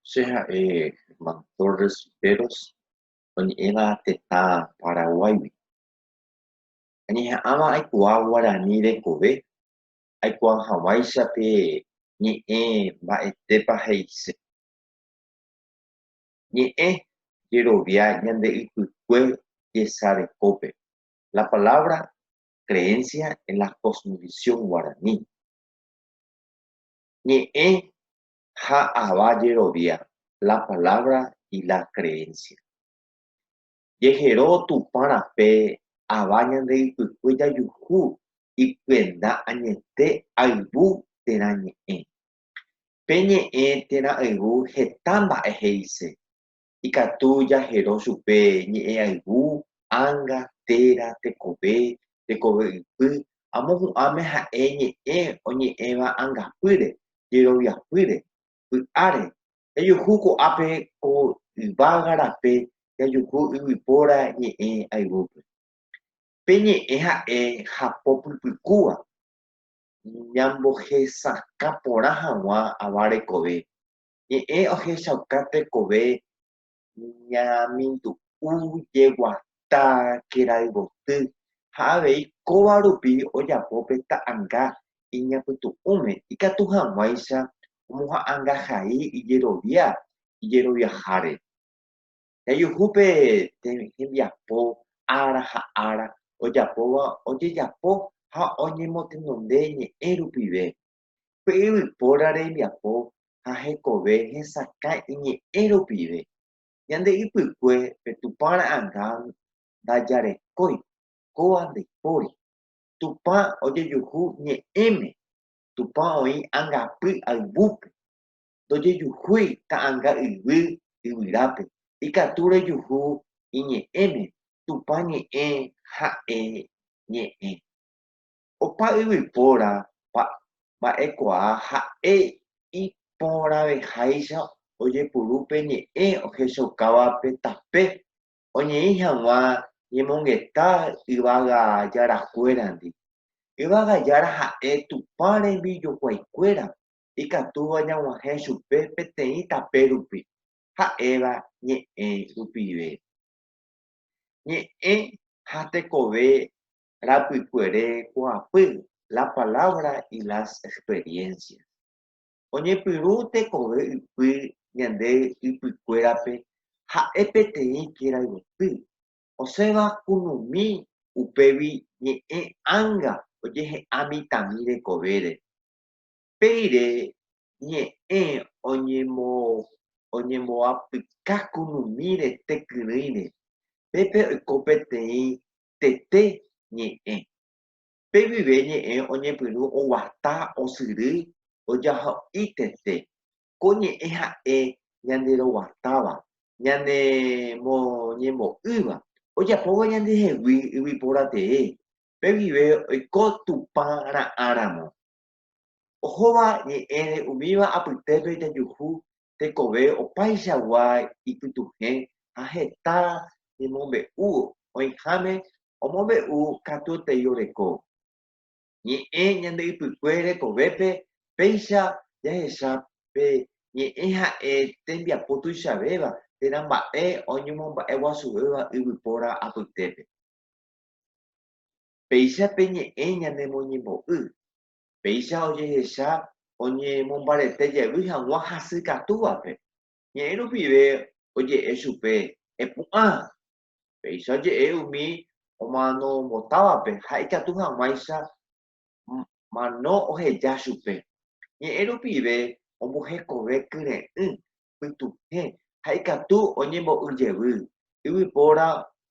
Sea Torres Veros, Eva Teta Paraguay. Ani ama aikua Guarani de Kobe, aikua Hawaii chape ni mba'etépa heise. Ñe'ẽ jerovia ñande ypykue jesarekópe. La palabra creencia en la cosmovisión guaraní. Ñe'ẽ ha ava jerovia, la palabra y la creencia. Jehero Tupã rape ava ñande ypykue jajuhu ikuenda añete ayvu térã ñe'ẽ. Pe ñe'ẽ térã ayvu heta mba'e he'ise. Ikatu jahero chupe ñe'ẽ ayvu, ãnga, téra, tekove, tekove ypy. Amohu'ãme ha'e ñe'ẽ oñe'ẽva ãngapýre, jeroviapýre, py'áre. Jajuhu ko'ápe ko yvága rape jajuhu yvypóra ñe'ẽ ayvúpe. Pe ñe'ẽ ha'e ha popypykúva ñambohesakã porã hag̃ua ava rekove. Ñe'ẽ ohechauka tekove ñamindu'ũjeguata kerayvoty ha avei kóva rupi ojapo pe ta'ãnga iñapytu'ũme ikatu hag̃uáicha omoha'ãngahai ijeroviaháre. Jajuhúpe hembiapo ára ha ára ojapóva ojejapo ha oñemotenonde ñe'ẽ rupive. Pe yvypóra rembiapo ha hekove hesakã iñe'ẽ rupive. Ñande ypykue pe Tupã ra'ãnga ndajarekói kóva ndaipóri. Tupã ojejuhu ñe'ẽme. Tupã oĩ ãngapy ayvúpe. Ndojejuhúi ta'ãnga yvy yvyrápe. Ikatu rejuhu iñe'ẽme. Tupã ñe'ẽ ha'e ñe'ẽ. Opa yvypóra mba'ekuaa ha'e iporãveháicha ojepuru pe ñe'ẽ ohechaukávape tape oñe'ẽ hag̃ua ñemongeta yvága jarakuérandi. Yvága jára ha'e Tupã rembijokuaikuéra ikatúva ñag̃uahẽ chupe peteĩ tape rupi ha'éva ñe'ẽ rupive. Ñe'ẽ ha tekove rapykuere ko'apy, la palabra y las experiencias. Oñepyrũ tekove ypy ñande ypykuérape ha'e peteĩ kerayvoty. Osẽva kunumi upévi ñe'ẽ ãnga ojehe'a mitãmi rekovére. Peire ñe'ẽ oñemboapyka kunumíre tekyrỹire. Pépe oiko peteĩ tete ñe'ẽ. Peguive ñe'ẽ oñepyrũ oguata, osyry, ojaho'i tete. Ko ñe'ẽ ha'e ñanderoguatáva, ñembo'ỹva. Ojapóva ñandehegui yvypóra tee. Peguive oiko Tupã ra'ãramo. Ohóva ñe'ẽre umíva apytépe jajuhu tekove opaichagua ipytuhẽ ha heta ñemombe'u oĩháme omombe'u katuetei oreko. Ñe'ẽ ñande ypykue rekovépe péicha jahecha pe ñe'ẽ ha'e tembiapo tuichavéva térã mba'e oñemomba'eguasuvéva yvypóra apytépe. Péichape ñe'ẽ ñanemoñembo'y. Péicha ojehecha oñemombarete hag̃ua hasykatúvape. Ñe'ẽ rupive oje'e chupe epu'ã. Péicha oje'e umi omanombotávapa ha ikatu hag̃uáicha mano oheja chupe. Ñe'ẽ rupive ombohekove kyre'ỹ pytuhẽ ha ikatu oñembo'yjevy. Yvypóra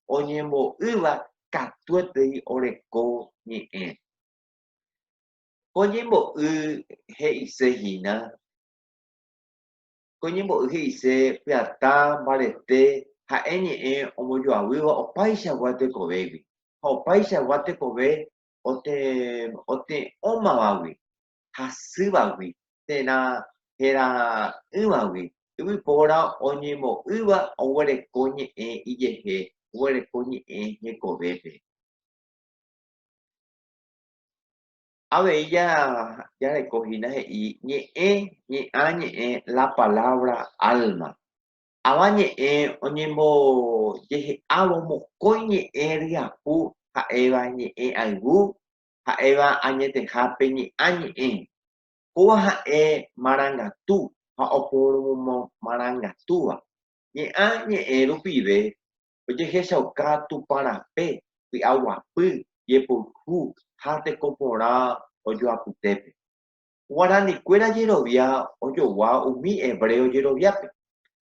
oñembo'ýva katuetei oreko ñe'ẽ. Ko ñembo'y he'isehína. Ko ñembo'y he'ise pyatã mbarete ha'e ñe'ẽ ombojoavýva opaichagua tekovégui. Ha opaichagua tekove ote'õmavagui, hasývagui, térã'ỹvagui. Yvypóra oñembo'ýva oguereko ñe'ẽ ijehe, oguereko ñe'ẽ hekovépe. Aveilla ya recogí la palabra alma. Abañe oñembo yeje abo mocoñe riapu ha eva ñe algu ha eva añete jape ñe añe koa ha marangatu ha oporomo marangatúva ñe rupive ojehecha tuparape aguapy jeporu ha tekoporã ojoapytépe. Guaranikuéra jerovia ojogua umi hebreo jeroviápe.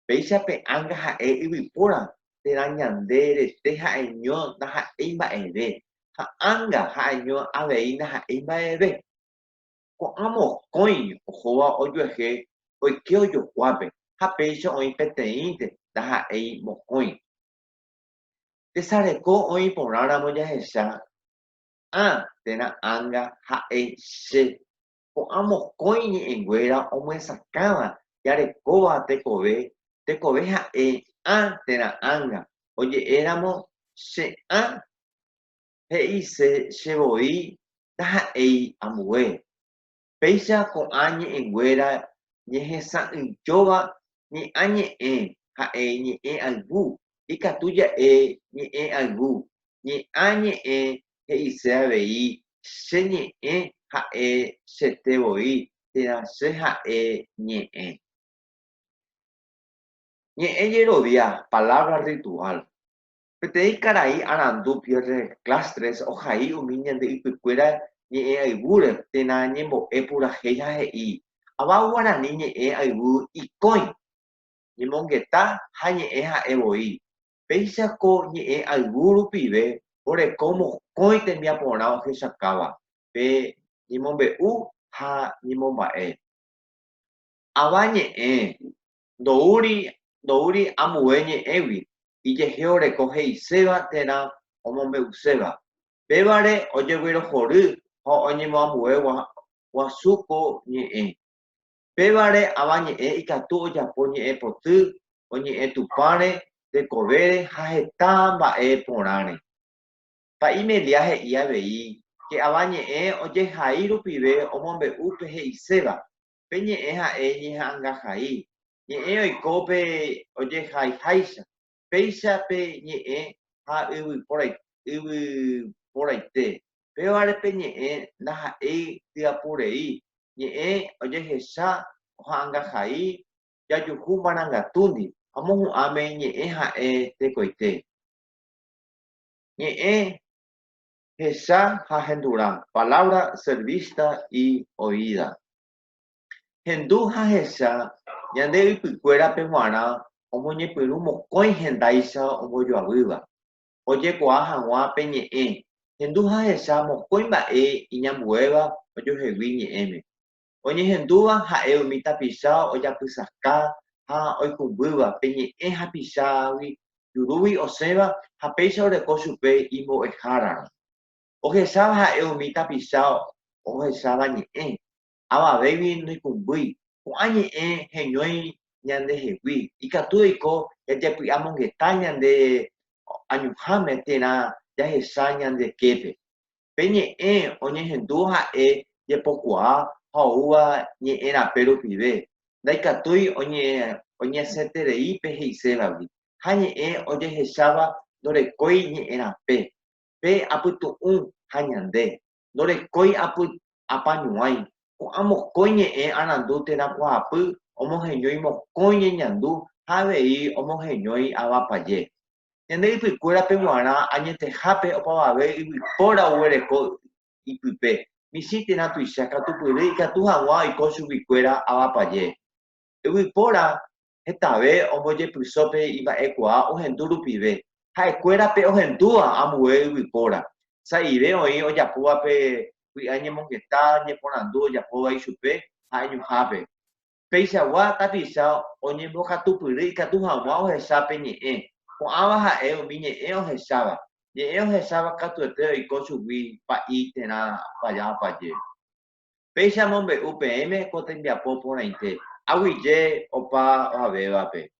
Péichape anga ha'e yvypóra térã ñande rete ha'eño ndaha'éi mba'eve ha anga ha'eño avei ndaha'éi mba'eve. Ko'ã mokõi ohóva ojuehe oike ojokuápe ha péicha oĩ peteĩte ndaha'éi mokõi. Tesareko oĩ porãramo jahecha térã anga ha'e che. Ko'ã mokõi ñe'ẽnguéra omoesakãva jarekóva tekove ha'e térã anga oje'éramo che he'ise chevoi ndaha'éi ambue. Péicha ko'ã ñe'ẽnguéra ñehesa'ỹjóva ñe'ãñe'ẽ ha'e ñe'ẽ ayvu ikatu ja'e ñe'ẽ ayvu ñe'ãñe'ẽ he'ise avei che ñe'ẽ ha'e chetevoi térã che ha'e ñe'ẽ. Ñe'ẽ jerovia, palabra ritual. Peteĩ karai arandu Pierre Clastres ohai umi ñande ypykuéra ñe'ẽ ayvúre térã ñembo'e purahéi ha he'i ava guarani ñe'ẽ ayvu ikõi ñemongeta ha ñe'ẽ ha'evoi. Péichako ñe'ẽ ayvu rupive oreko mokõi tembiaporã ohechakáva pe ñemombe'u ha ñemomba'e. Ava ñe'ẽ ndoúri ambue ñe'ẽgui ijehe oreko he'iséva térã omombe'uséva. Pévare ojeguerohory ha oñemoambue guasúko ñe'ẽ. Pévare ava ñe'ẽ ikatu ojapo ñe'ẽ poty, oñe'ẽ tupãre, tekovére ha heta mba'e porãre. Pa'imelia he'i avei ke ava ñe'ẽ ojehai rupive omombe'u pe he'iséva. Pe ñe'ẽ ha'e ñeha'ãngahai. Ñe'ẽ oiko pe ojehaiháicha. Péichape ñe'ẽ ha yvyporãite. Pévarepe ñe'ẽ ndaha'éi tyapurei. Ñe'ẽ ojehecha oha'ãngahai jajuhu marangatúndi ha mohu'ãme ñe'ẽ ha'e tekoite. Ñe'ẽ hecha ha hendurã. Palabra ser vista y oída. Hendu ha hecha ñande ypykuérape g̃uarã omoñepyrũ mokõi hendáicha ombojoavýva. Ojekuaa hag̃ua pe ñe'ẽ. Hendu ha hecha mokõi mba'e iñambuéva ojohegui ñe'ẽme. Oñehendúva ha'e umi tapicha ojapysaka ha oikumbýva pe ñe'ẽ hapichágui jurúgui osẽva ha péicha oreko chupe imbo'ehárarõ. Ohecháva ha'e umi tapicha ohecháva ñe'ẽ. Avavégui noikumbýi. Ko'ã ñe'ẽ heñói ñandehegui. Ikatu oiko jajapy'amongeta ñande añuhãme térã jahecha ñandeképe. Pe ñe'ẽ oñehendu ha'e jepokuaa ha oúva ñe'ẽ rape rupive. Ndaikatúi oñesẽterei pe he'isévagui. Ha ñe'ẽ ojehecháva ndorekói ñe'ẽ rape. Pe apytu'ũ ha ñande. Ndorekói apañuái. Ko'ã mokõi ñe'ẽ arandu térã kuahapy omoheñói mokõi ñeñandu ha avei omoheñói avapaje. Ñande ypykuérape g̃uarã añetehápe opavave yvypóra oguereko ipype. Michĩ térã tuicha katupyry ikatu hag̃ua oiko chupikuéra avapaje. Yvypóra hetave ombojepysópe imba'ekuaa ohendu rupive. Ha'ekuérape ohendúva ambue yvypóra. Sa'ive oĩ ojapóvape vy'a ñemongeta ñeporandu ojapóva ichupe ha añuhãpe. Péichagua tapicha oñembokatupyry ikatu hag̃ua ohechápe ñe'ẽ. Ko'ãva ha'e umi ñe'ẽ ohecháva. Ñe'ẽ ohecháva katuete oiko chugui pa'i térã pajapaje. Péicha mombe'u peẽme ko tembiapo porãite. Aguyje opa ohavévape.